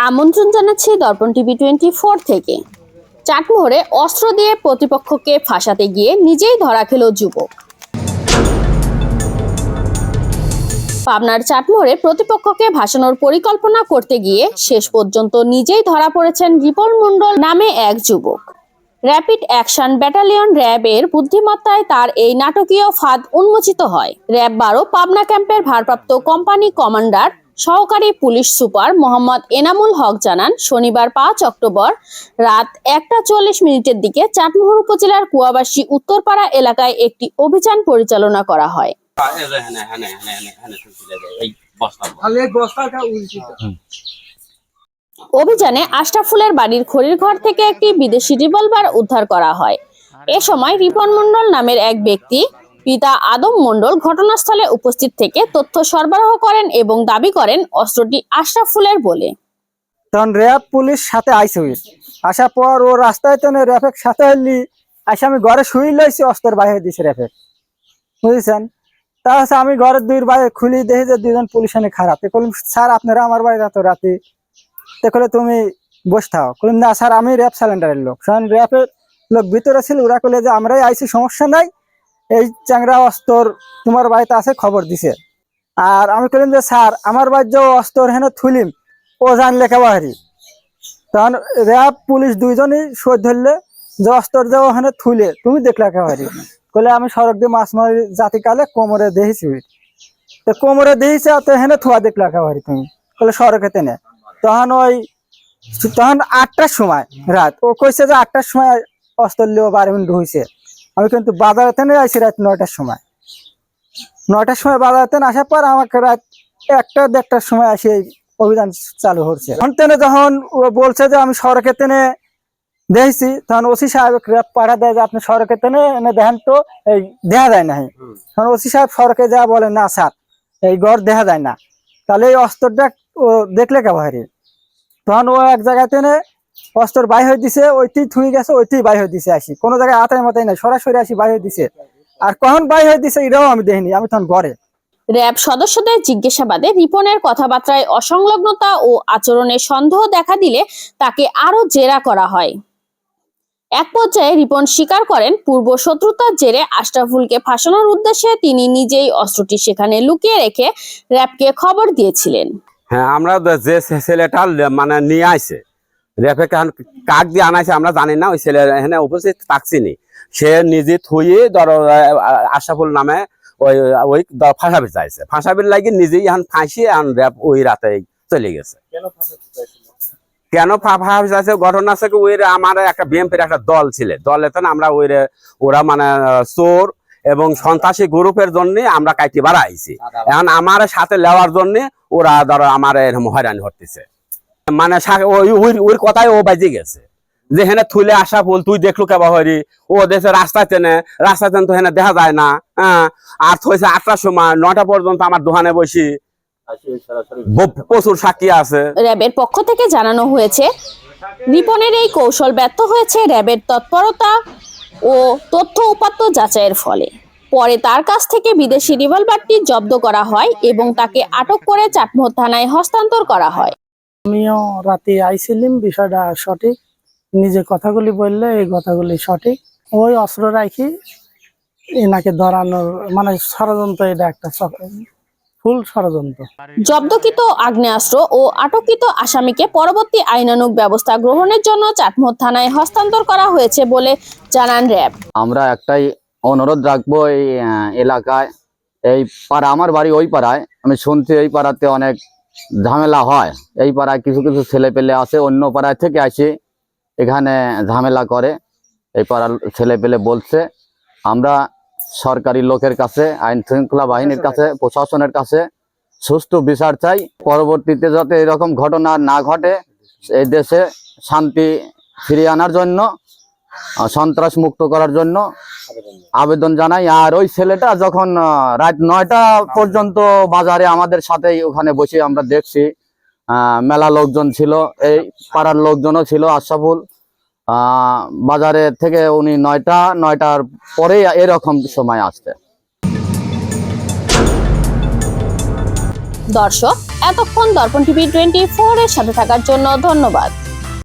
আমন্ত্রণ জানাচ্ছি দর্পণ টিভি 24 থেকে। চাটমোহরে অস্ত্র দিয়ে প্রতিপক্ষকে ফাঁসাতে গিয়ে নিজেই ধরা খেল যুবক। পাবনার চাটমোহরে প্রতিপক্ষকে ভাসানোর পরিকল্পনা করতে গিয়ে শেষ পর্যন্ত নিজেই ধরা পড়েছেন রিপন মণ্ডল নামে এক যুবক। র্যাপিড অ্যাকশন ব্যাটালিয়ন র্যাবের বুদ্ধিমত্তায় তার এই নাটকীয় ফাঁদ উন্মোচিত হয়। র্যাব 12 পাবনা ক্যাম্পের ভারপ্রাপ্ত কোম্পানি কমান্ডার সহকারী পুলিশ সুপার মোহাম্মদ এনামুল হক জানান, শনিবার 5 অক্টোবর রাত 1:40 দিকে চাটমোহর উপজেলার কুয়াবাসী উত্তরপাড়া এলাকায় একটি অভিযান পরিচালনা করা হয়। অভিযানে আশরাফুলের বাড়ির খড়ির ঘর থেকে একটি বিদেশি রিভলভার উদ্ধার করা হয়। এ সময় রিপন মণ্ডল নামের এক ব্যক্তি পিতা আদম মণ্ডল ঘটনাস্থলে উপস্থিত থেকে তথ্য সরবরাহ করেন এবং দাবি করেন অস্ত্রটি আশরাফুলের বলে। তখন র্যাব পুলিশ সাথে আইসে আসার পর ও রাস্তায় তো র্যাফের সাথে হলি আসে, আমি ঘরে শুই লইছি, অস্ত্র বাইরে দিছে র্যাফের, বুঝেছেন। তা হচ্ছে আমি ঘরের দুই বাইরে খুলি দেখি যে দুজন পুলিশ এনে খারাপ। বললাম স্যার আপনারা আমার বাড়ি এত রাতে, দেখলে তুমি বসে থাও। বললাম না স্যার আমি র্যাব সিলিন্ডারের লোক। র্যাপের লোক ভিতরে ছিল, ওরা করলে যে আমরাই আইসি, সমস্যা নাই, এই চ্যাংরা অস্ত্র তোমার বাড়িতে আছে, খবর দিছে। আর আমি বললাম যে স্যার আমার বাড়ির যে অস্ত্র হেনে থুলিম ও জানলে কেবাহারি। তখন র্যাব পুলিশ দুইজনই সই ধরলে যে অস্ত্র যে ওখানে থুলে তুমি দেখলে কেবাহারি। বলে আমি সড়ক দিয়ে মাছ মারি জাতিকালে কোমরে দেখেছি, তো কোমরে দেখেছি তো হেনে থুয়া দেখলে কেবাহারি তুমি, বলে সড়কে তেনে। তখন 8টার সময় রাত ও কইছে যে 8টার সময় অস্ত্র লিও 12 মিনিট হয়েছে। আমি কিন্তু বাজারে তেনে আইসি রাত 9টার সময়। 9টার সময় বাজারে তেনে আসার পর আমাকে রাত 1টা-1:30টার সময় আসে অভিযান চালু হচ্ছে। যখন ও বলছে যে আমি সড়কে তেনে দেখছি, তখন ওসি সাহেব পাঠা দেয় যে আপনি সড়কে তেনে এনে দেখেন তো, এই দেখা যায় না। তখন ওসি সাহেব সড়কে যা বলে না স্যার এই ঘর দেখা যায় না, তাহলে এই অস্ত্রটা ও দেখলে কেবাহারি। তখন ও এক জায়গায় তেনে অস্ত্র বাই হয়ে দিছে, ওইটি থুই গেছে, ওইটি বাই হয়ে দিছে, আসি কোনো জায়গায় আতায় মাথায় নাই, সরাসরি আসি বাই হয়ে দিছে। আর কখন বাই হয়ে দিছে এটাও আমি দেখিনি, আমি তখন ঘরে। র্যাব সদস্যদের জিজ্ঞাসাবাদে রিপনের কথাবার্তায় অসংলগ্নতা ও আচরণে সন্দেহ দেখা দিলে তাকে আরো জেরা করা হয়। এক পর্যায়ে রিপন স্বীকার করেন পূর্ব শত্রুতার জেরে আশরাফুলকে ফাঁসানোর উদ্দেশ্যে তিনি নিজেই অস্ত্রটি সেখানে লুকিয়ে রেখে র্যাবকে খবর দিয়েছিলেন। হ্যাঁ, আমরা যে ছেলেটা মানে নিয়ে আসে র্যাবে কাক দিয়ে আনাইছে আমরা জানি না, ওই ছেলে এখানে উপস্থিত থাকছিনি, সে নিজে থুয়ে ধরো আশরাফুল নামে ওই ফাঁসাবির চাইছে, ফাঁসাবির লাগি নিজেই এখন ফাঁসিয়ে র্যাব ওই রাতে চলে গেছে। কেন ফাঁসাবি চাইছে ঘটনা আছে কি, ওই আমার একটা বিএমপির একটা দল ছিল, দলেতে আমরা ওরা মানে চোর এবং সন্ত্রাসী গ্রুপের জন্য আমরা কাইটি বাড়াইছি। এখন আমার সাথে লেওয়ার জন্য ওরা ধরো আমার এরকম হয়রানি হতেছে, মানে ওই কথাই ও বাজে গেছে যে হেনে থুলে আসা ফুল তুই দেখলু কেবা হরি, ও দেশে রাস্তায় তেনে তো হেনে দেখা যায় না। হ্যাঁ, আর হয়েছে 8টার সময় 9টা পর্যন্ত আমার দোকানে বসি, প্রচুর সাক্ষী আছে। র্যাবের পক্ষ থেকে জানানো হয়েছে রিপনের এই কৌশল ব্যর্থ হয়েছে র্যাবের তৎপরতা ও তথ্য উপাত্ত যাচাইয়ের ফলে। পরে তার কাছ থেকে বিদেশি রিভলভারটি জব্দ করা হয় এবং তাকে আটক করে চাটমোহর থানায় হস্তান্তর করা হয়। আমিও রাতে আইছিলাম, বিষয়টা সঠিক, নিজে কথাগুলি বললে এই কথাগুলি সঠিক। ওই অস্ত্র রাখি এনাকে ধরানোর মানে ষড়যন্ত্র, এটা একটা ফুল ষড়যন্ত্র। জব্দকৃত আগ্নেয়াস্ত্র ও আটককৃত আসামিকে পরবর্তী আইনানুগ ব্যবস্থা গ্রহণের জন্য চাটমোহর থানায় হস্তান্তর করা হয়েছে বলে জানান র্যাব। আমরা একটাই অনুরোধ রাখবো, এই এলাকায় এই পাড়া, আমার বাড়ি ওই পাড়ায়, আমি শুনছি এই পাড়াতে অনেক ঝামেলা হয়। এই পাড়ায় কিছু কিছু ছেলে পেলে আছে, অন্য পাড়ায় থেকে আসে এখানে ঝামেলা করে। এই পাড়ার ছেলে পেলে বলছে আমরা সরকারি লোকের কাছে, আইন শৃঙ্খলা বাহিনীর কাছে, প্রশাসনের কাছে সুষ্ঠু বিচার চাই। পরবর্তীতে যাতে এরকম ঘটনা না ঘটে, এই দেশে শান্তি ফিরিয়ে আনার জন্য, সন্ত্রাস মুক্ত করার জন্য আবেদন জানাই। আর ওই ছেলেটা যখন রাত 9টা পর্যন্ত বাজারে আমাদের সাথেই ওখানে বসে আমরা দেখছি, মেলা লোকজন ছিল, এই পাড়ার লোকজনও ছিল। আশরাফুল বাজারে থেকে উনি 9টার পরে এরকম সময় আসতে। দর্শক, এতক্ষণ দর্পণ টিভি 24 এর সাথে থাকার জন্য ধন্যবাদ।